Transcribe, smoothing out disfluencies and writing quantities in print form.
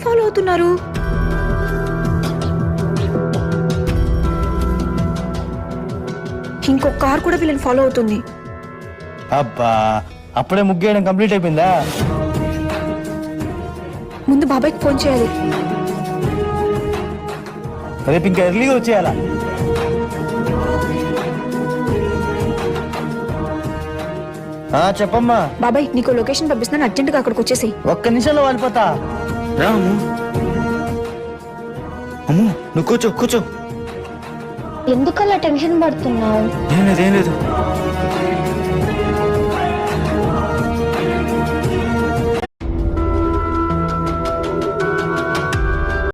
Follow అవుతున్నారు? ఇంకో car కూడా వీళ్ళని ఫాలో అవుతుంది. అబ్బా, అప్పుడే ముగ్గేయడం కంప్లీట్ అయిపోయిందా? ముందు బాబాయ్కి ఫోన్ చేయాలి. రేపు ఇంకా ఎర్లీగా వచ్చేయాలా? చెప్పమ్మా. బాబాయ్ నీకు లొకేషన్ పంపిస్తున్నాను, అర్జెంటుగా అక్కడికి వచ్చేసి. ఒక్క నిమిషంలో వెళ్ళిపోతా. రాము, అమ్ము నువ్వు కూర్చో కూర్చో. ఎందుకలా టెన్షన్ పడుతున్నావు? ఏం లేదు